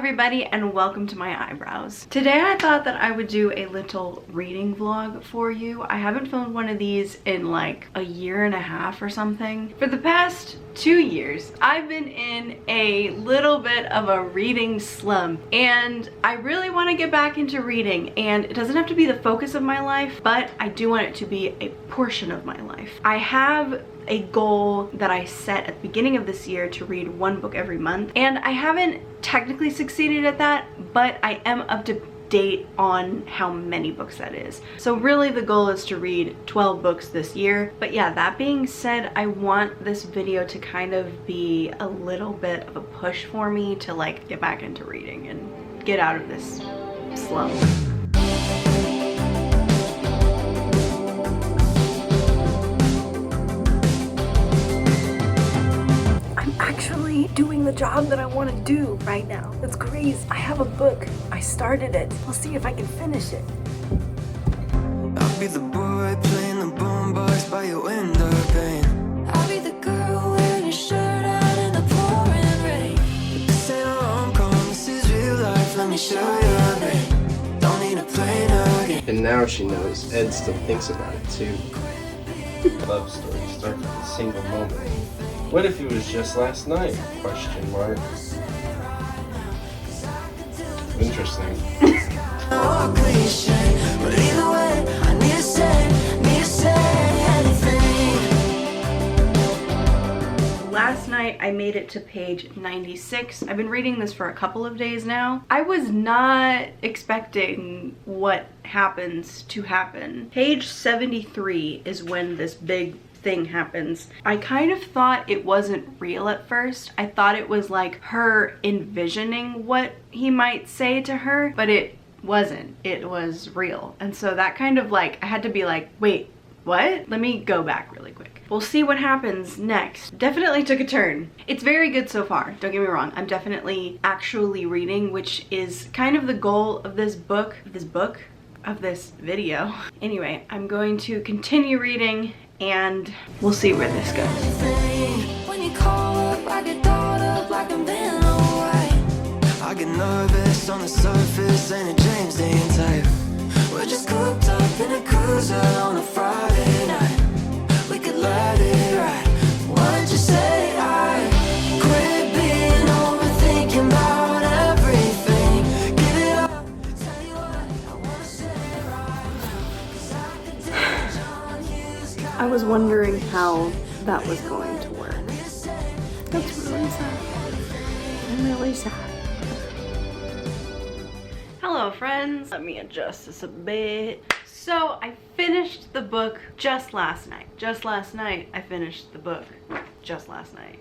everybody and welcome to my eyebrows. Today I thought that I would do a little reading vlog for you. I haven't filmed one of these in like a year and a half or something. For the past 2 years, I've been in a little bit of a reading slump and I really want to get back into reading, and it doesn't have to be the focus of my life, but I do want it to be a portion of my life. I have a goal that I set at the beginning of this year to read 1 book every month, and I haven't technically succeeded at that, but I am up to date on how many books that is. So really the goal is to read 12 books this year. But yeah, that being said, I want this video to kind of be a little bit of a push for me to like get back into reading and get out of this slump. Actually doing the job that I want to do right now. That's crazy. I have a book. I started it. I'll see if I can finish it. I'll be the boy playing the boombox by your window pane. I'll be the girl wearing your shirt out in the pouring rain. This ain't a rom-com, this is real life. Let me show you a ring. Don't need a plane again. And now she knows Ed still thinks about it too. Love story starts with a single moment. What if it was just last night? Question mark. Interesting. Last night I made it to page 96. I've been reading this for a couple of days now. I was not expecting what happens to happen. Page 73 is when this big thing happens. I kind of thought it wasn't real at first. I thought it was like her envisioning what he might say to her, but it wasn't. It was real. And so that kind of like, I had to be like, wait, what? Let me go back really quick. We'll see what happens next. Definitely took a turn. It's very good so far, don't get me wrong. I'm definitely actually reading, which is kind of the goal of this book, of this video. Anyway, I'm going to continue reading and we'll see where this goes. When you call up, I get thought up like I'm been alright. I get nervous on the surface, ain't a James Dean type. We're just cooped up in a cruiser on a Friday night. We could let it ride. Why'd you say I quit being overthinking about everything? Give it up, tell you what, I wanna say right. I was wondering how that was going to work. That's really sad. I'm really sad. Hello friends, let me adjust this a bit. So I finished the book just last night. Just last night I finished the book. Just last night.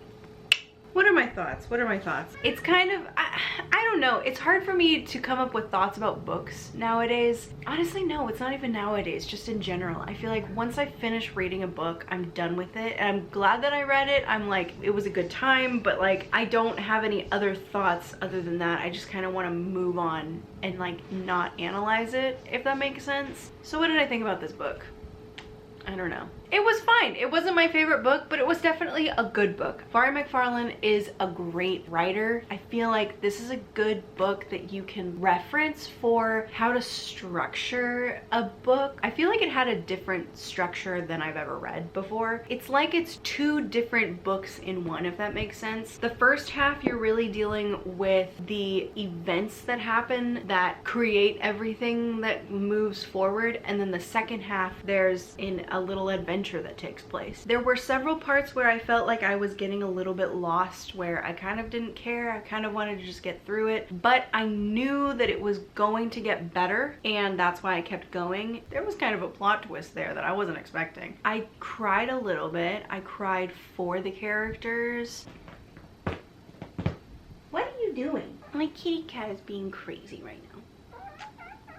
What are my thoughts? What are my thoughts? It's kind of, I don't know. It's hard for me to come up with thoughts about books nowadays. Honestly, no, it's not even nowadays, just in general. I feel like once I finish reading a book, I'm done with it. And I'm glad that I read it. I'm like, it was a good time, but like, I don't have any other thoughts other than that. I just kind of want to move on and like not analyze it, if that makes sense. So what did I think about this book? I don't know. It was fine. It wasn't my favorite book, but it was definitely a good book. Mari McFarlane is a great writer. I feel like this is a good book that you can reference for how to structure a book. I feel like it had a different structure than I've ever read before. It's like it's 2 different books in one, if that makes sense. The first half, you're really dealing with the events that happen that create everything that moves forward. And then the second half, there's a little adventure that takes place. There were several parts where I felt like I was getting a little bit lost, where I kind of didn't care. I kind of wanted to just get through it, but I knew that it was going to get better, and that's why I kept going. There was kind of a plot twist there that I wasn't expecting. I cried a little bit. I cried for the characters. What are you doing? My kitty cat is being crazy right now.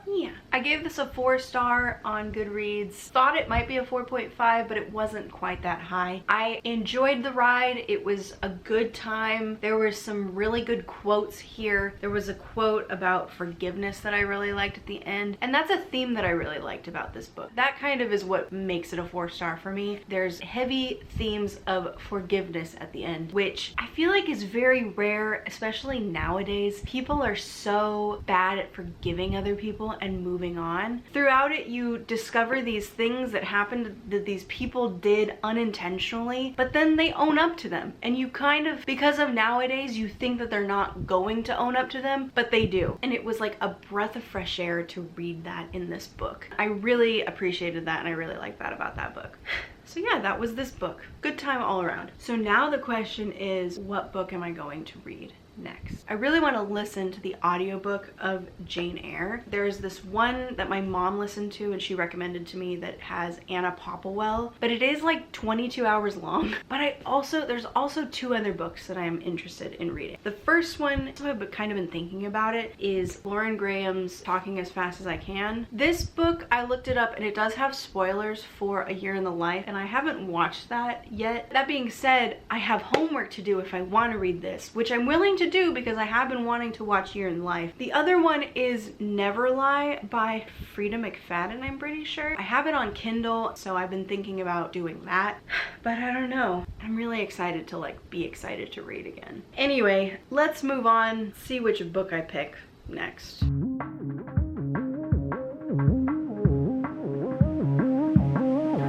yeah, I gave this a 4-star on Goodreads. Thought it might be a 4.5, but it wasn't quite that high. I enjoyed the ride. It was a good time. There were some really good quotes here. There was a quote about forgiveness that I really liked at the end, and that's a theme that I really liked about this book. That kind of is what makes it a 4-star for me. There's heavy themes of forgiveness at the end, which I feel like is very rare, especially nowadays. People are so bad at forgiving other people and moving on. Throughout it, you discover these things that happened that these people did unintentionally, but then they own up to them. And you kind of, because of nowadays, you think that they're not going to own up to them, but they do. And it was like a breath of fresh air to read that in this book. I really appreciated that, and I really liked that about that book. So yeah, that was this book. Good time all around. So now the question is, what book am I going to read next? I really want to listen to the audiobook of Jane Eyre. There's this one that my mom listened to and she recommended to me that has Anna Popplewell, but it is like 22 hours long. But there's also 2 other books that I am interested in reading. The first one, I've kind of been thinking about it, is Lauren Graham's Talking as Fast as I Can. This book, I looked it up and it does have spoilers for A Year in the Life, and I haven't watched that yet. That being said, I have homework to do if I want to read this, which I'm willing to do because I have been wanting to watch Year in Life. The other one is Never Lie by Frida McFadden, I'm pretty sure. I have it on Kindle, so I've been thinking about doing that, but I don't know. I'm really excited to be excited to read again. Anyway, let's move on, see which book I pick next.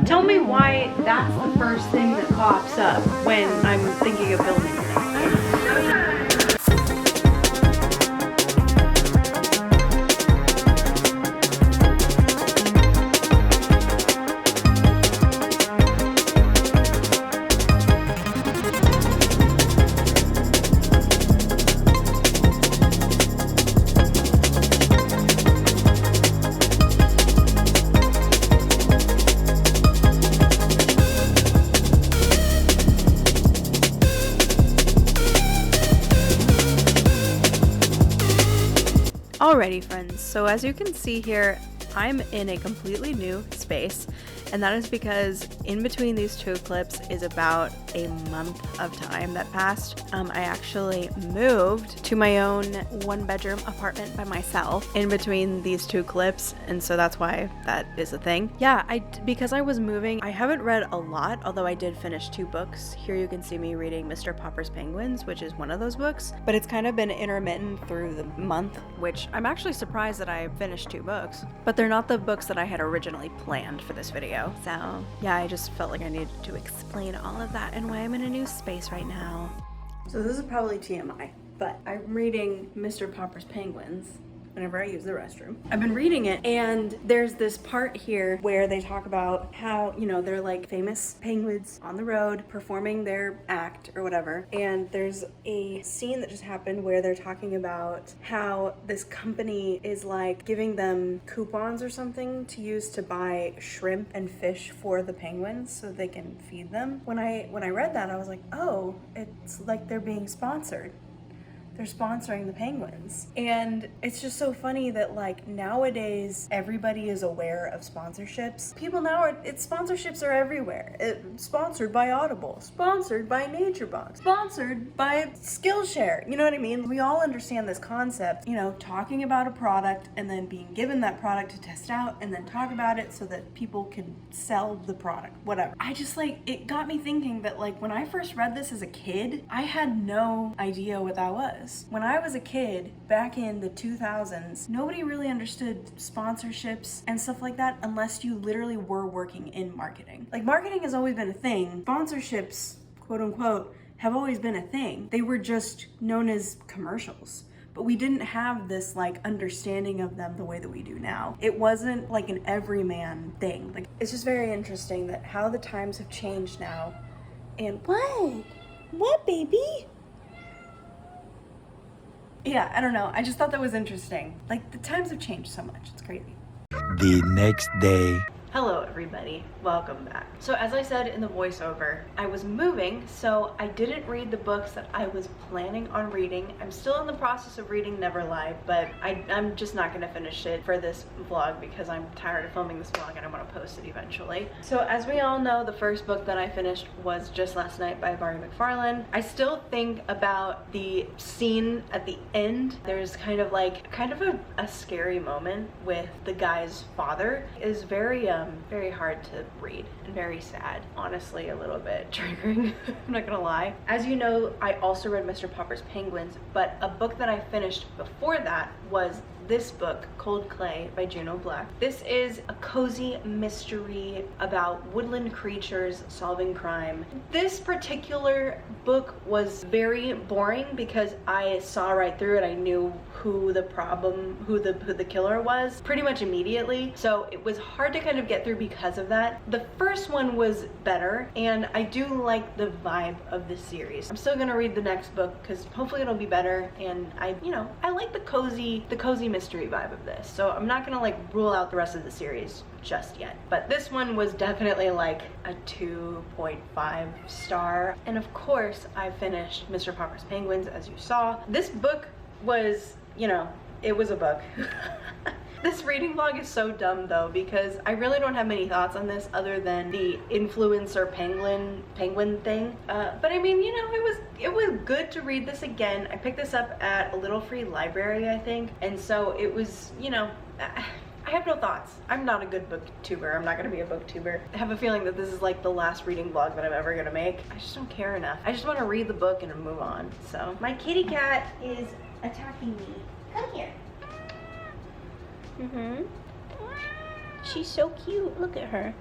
Tell me why that's the first thing that pops up when I'm thinking of building things. Alrighty friends, so as you can see here, I'm in a completely new space, and that is because in between these 2 clips is about a month of time that passed. I actually moved to my own 1-bedroom apartment by myself in between these 2 clips, and so that's why that is a thing. Yeah, because I was moving, I haven't read a lot, although I did finish 2 books. Here you can see me reading Mr. Popper's Penguins, which is one of those books, but it's kind of been intermittent through the month, which I'm actually surprised that I finished 2 books, but they're not the books that I had originally planned for this video. So yeah, I just felt like I needed to explain all of that and why I'm in a new space right now. So this is probably TMI, but I'm reading Mr. Popper's Penguins whenever I use the restroom. I've been reading it, and there's this part here where they talk about how, you know, they're like famous penguins on the road performing their act or whatever, and there's a scene that just happened where they're talking about how this company is like giving them coupons or something to use to buy shrimp and fish for the penguins so they can feed them. When I read that, I was like, oh, it's like they're being sponsored. They're sponsoring the penguins. And it's just so funny that like nowadays everybody is aware of sponsorships. People now sponsorships are everywhere. Sponsored by Audible, sponsored by NatureBox, sponsored by Skillshare. You know what I mean? We all understand this concept, you know, talking about a product and then being given that product to test out and then talk about it so that people can sell the product, whatever. I just it got me thinking that like when I first read this as a kid, I had no idea what that was. When I was a kid, back in the 2000s, nobody really understood sponsorships and stuff like that unless you literally were working in marketing. Like, marketing has always been a thing. Sponsorships, quote unquote, have always been a thing. They were just known as commercials. But we didn't have this like understanding of them the way that we do now. It wasn't like an everyman thing. Like, it's just very interesting that how the times have changed now. And what baby? Yeah, I don't know. I just thought that was interesting. Like, the times have changed so much. It's crazy. The next day. Hello everybody, welcome back. So as I said in the voiceover, I was moving, so I didn't read the books that I was planning on reading. I'm still in the process of reading Never Lie, but I'm just not gonna finish it for this vlog because I'm tired of filming this vlog and I want to post it eventually. So as we all know, the first book that I finished was Just Last Night by Barry McFarlane. I still think about the scene at the end. There's kind of a scary moment with the guy's father. It is very hard to read and very sad, honestly a little bit triggering. I'm not gonna lie. As you know, I also read Mr. Popper's Penguins, but a book that I finished before that was this book, Cold Clay by Juno Black. This is a cozy mystery about woodland creatures solving crime. This particular book was very boring because I saw right through it. I knew who the killer was pretty much immediately. So it was hard to kind of get through because of that. The first one was better and I do like the vibe of this series. I'm still gonna read the next book because hopefully it'll be better, and I like the cozy mystery vibe of this. So I'm not gonna like rule out the rest of the series just yet. But this one was definitely like a 2.5 star. And of course I finished Mr. Popper's Penguins, as you saw. This book was, it was a book. This reading vlog is so dumb though because I really don't have many thoughts on this other than the influencer penguin thing. But I mean, it was good to read this again. I picked this up at a little free library, I think, and so it was, I have no thoughts. I'm not a good booktuber. I'm not gonna be a booktuber. I have a feeling that this is like the last reading vlog that I'm ever gonna make. I just don't care enough. I just want to read the book and move on. So my kitty cat is attacking me. Come here. She's so cute. Look at her.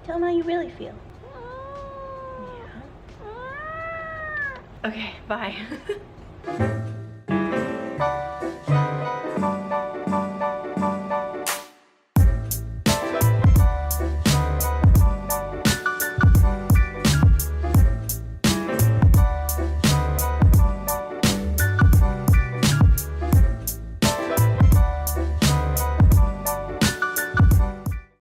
Tell them how you really feel. Yeah. Okay, bye.